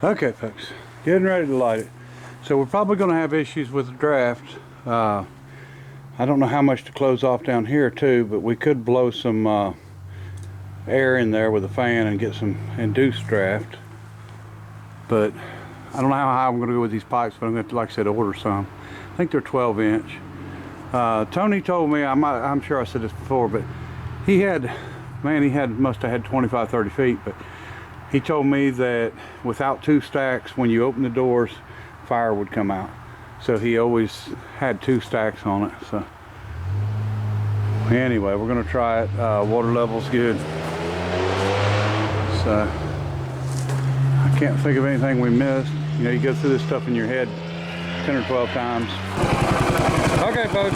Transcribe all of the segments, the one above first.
Okay folks, getting ready to light it. So we're probably going to have issues with the draft. I don't know how much to close off down here too, but we could blow some air in there with a fan and get some induced draft. But I don't know how high I'm going to go with these pipes, but I'm going to, like I said, order some. I think they're 12 inch. Tony told me, I'm sure I said this before, but he must have had 25-30 feet, but he told me that without two stacks, when you open the doors, fire would come out. So he always had two stacks on it. So anyway, we're gonna try it. Water level's good. So I can't think of anything we missed. You know, you go through this stuff in your head 10 or 12 times. Okay, folks.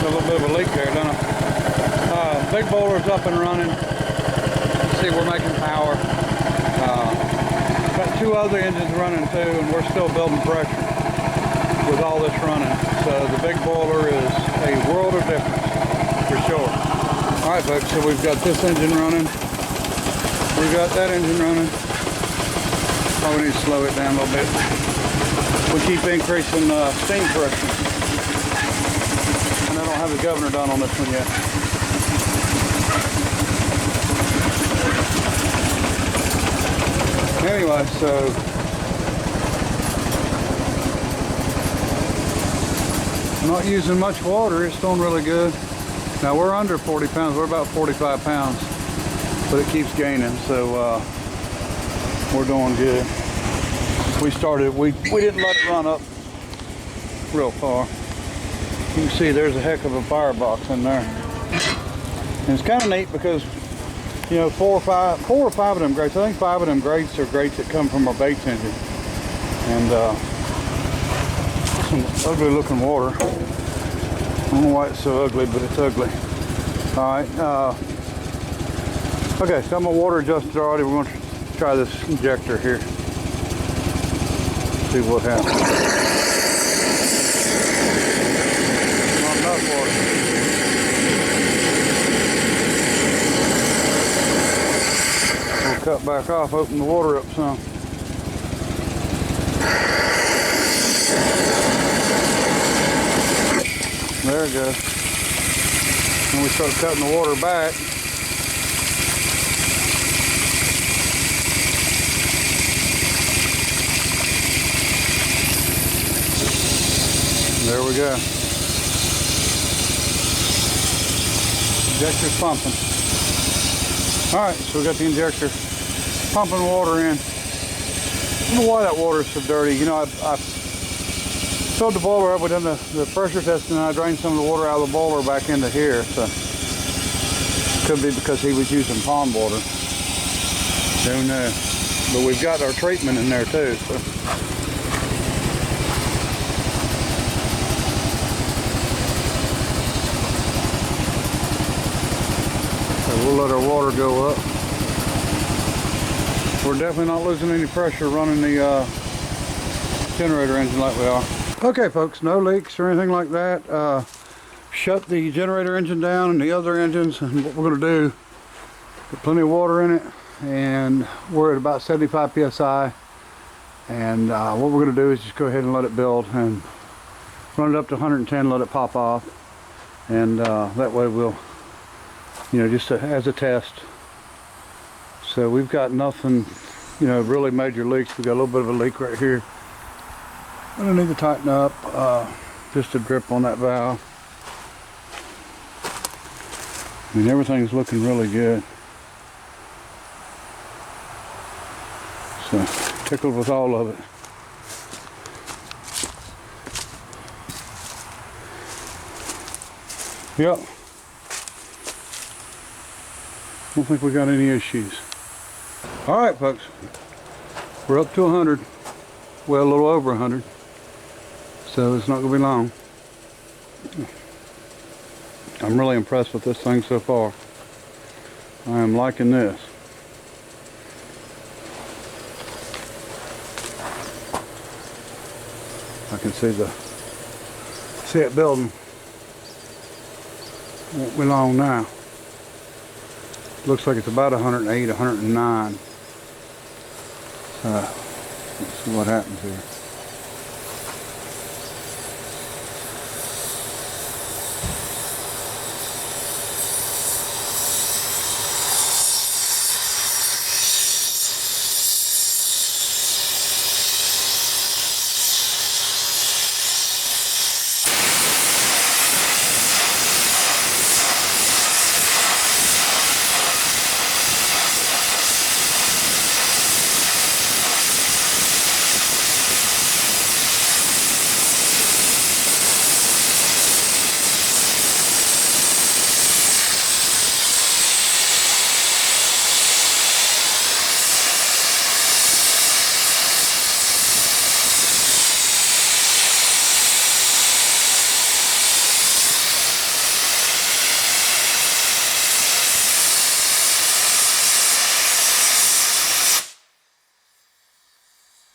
A little bit of a leak there, don't I? Big boiler's up and running. See, we're making power. Got two other engines running too, and we're still building pressure with all this running. So the big boiler is a world of difference, for sure. All right, folks, so we've got this engine running. We've got that engine running. Probably need to slow it down a little bit. We keep increasing steam pressure. And I don't have the governor done on this one yet. Anyway, so not using much water. It's doing really good. Now we're under 40 pounds. We're about 45 pounds, but it keeps gaining. So we're doing good. We didn't let it run up real far. You can see there's a heck of a firebox in there. And it's kind of neat because, you know, four or five of them grates. I think 5 of them grates are grates that come from our Bates engine. And some ugly looking water. I don't know why it's so ugly, but it's ugly. Alright, okay, so I'm a water adjusted already. We're going to try this injector here. See what happens. Not enough water. Cut back off, open the water up some. There it goes. And we start cutting the water back. There we go. Injector's pumping. Alright, so we got the injector pumping water in. I don't know why that water is so dirty. You know, I filled the boiler up, we done the pressure testing, and I drained some of the water out of the boiler back into here. So could be because he was using pond water. Don't know. But we've got our treatment in there too. So we'll let our water go up. We're definitely not losing any pressure running the generator engine like we are. Okay folks, no leaks or anything like that. Shut the generator engine down and the other engines, and what we're going to do, put plenty of water in it, and we're at about 75 psi, and what we're going to do is just go ahead and let it build and run it up to 110, let it pop off, and that way we'll, you know, just as a test. So we've got nothing, you know, really major leaks. We've got a little bit of a leak right here. I don't need to tighten up, just a drip on that valve. I mean, everything's looking really good. So tickled with all of it. Yep. Don't think we got any issues. All right, folks, we're up to 100. Well, a little over 100. So it's not gonna be long. I'm really impressed with this thing so far. I am liking this. I can see it building. Won't be long now. Looks like it's about 108, 109. Let's see what happens here.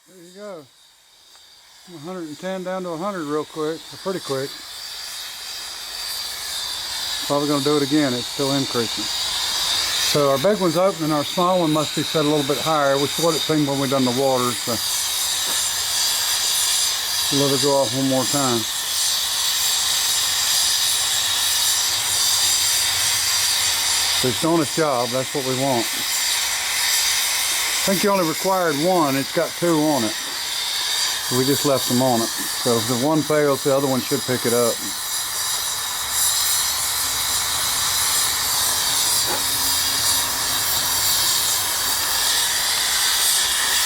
There you go. 110 down to 100 real quick, or pretty quick. Probably going to do it again. It's still increasing. So our big one's open and our small one must be set a little bit higher, which is what it seemed when we done the water. So let it go off one more time. So it's doing its job. That's what we want. I think you only required one. It's got two on it. We just left them on it. So if the one fails, the other one should pick it up.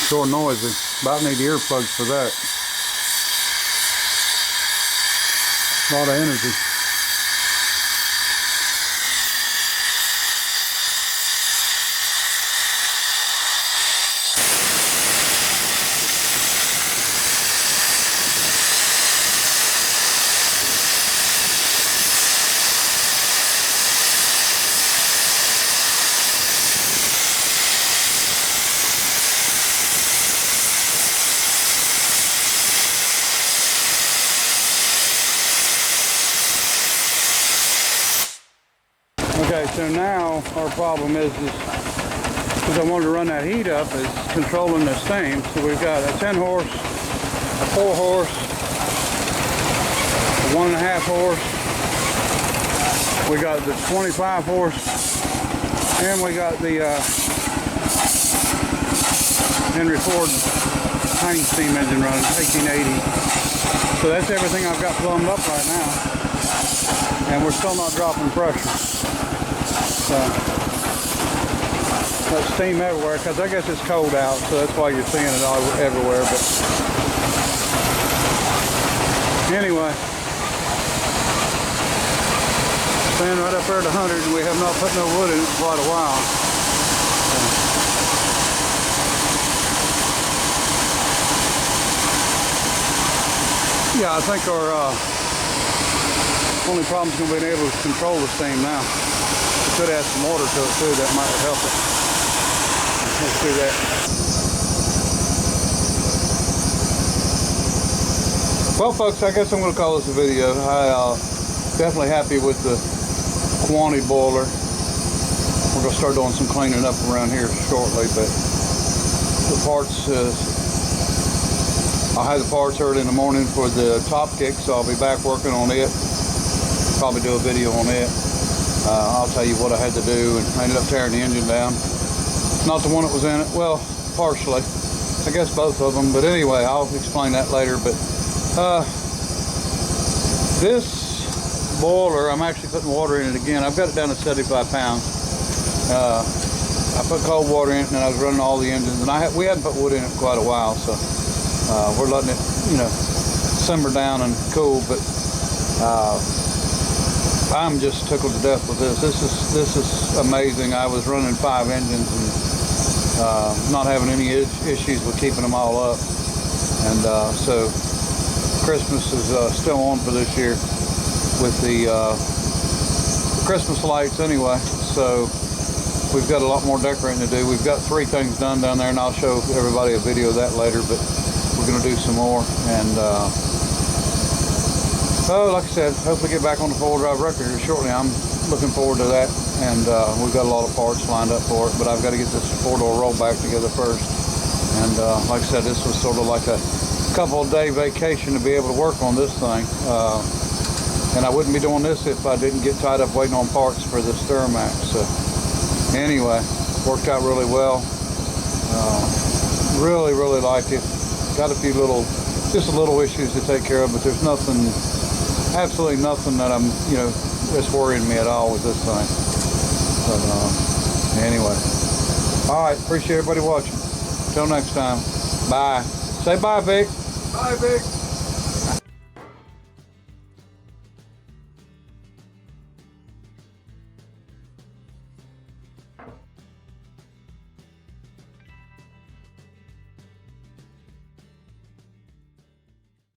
Sure noisy. About need earplugs for that. A lot of energy. Okay, so now our problem is because I wanted to run that heat up, is controlling the steam. So we've got a 10 horse, a 4 horse, a 1.5 horse, we got the 25 horse, and we got the Henry Ford tiny steam engine running, 1880. So that's everything I've got plumbed up right now. And we're still not dropping pressure. So, that steam everywhere, because I guess it's cold out, so that's why you're seeing it all everywhere. But anyway, staying right up there at 100, and we have not put no wood in it for quite a while. So, yeah, I think our only problem is going to be able to control the steam now. We could add some water to it too, that might help it. Let's do that. Well folks, I guess I'm going to call this a video. I'm definitely happy with the Kewanee boiler. We're going to start doing some cleaning up around here shortly, but the parts, I'll have the parts early in the morning for the top kick, so I'll be back working on it. Probably do a video on it. I'll tell you what I had to do, and I ended up tearing the engine down. Not the one that was in it, well, partially. I guess both of them, but anyway, I'll explain that later. But this boiler, I'm actually putting water in it again. I've got it down to 75 pounds. I put cold water in it, and I was running all the engines, and we hadn't put wood in it in quite a while, so we're letting it, simmer down and cool. But I'm just tickled to death with this. This is amazing. I was running 5 engines and not having any issues with keeping them all up. And so Christmas is still on for this year with the Christmas lights anyway. So we've got a lot more decorating to do. We've got 3 things done down there, and I'll show everybody a video of that later, but we're going to do some more. And like I said, hopefully get back on the 4-wheel drive record here shortly. I'm looking forward to that, and we've got a lot of parts lined up for it, but I've got to get this 4-door rollback together first, And like I said, this was sort of like a couple of day vacation to be able to work on this thing. And I wouldn't be doing this if I didn't get tied up waiting on parts for the Sturmax. So anyway, worked out really well. Really liked it. Got a few just a little issues to take care of, but there's nothing, absolutely nothing that I'm, that's worrying me at all with this thing. But anyway, all right, appreciate everybody watching. Till next time, bye. Say bye, Vic. Bye, Vic.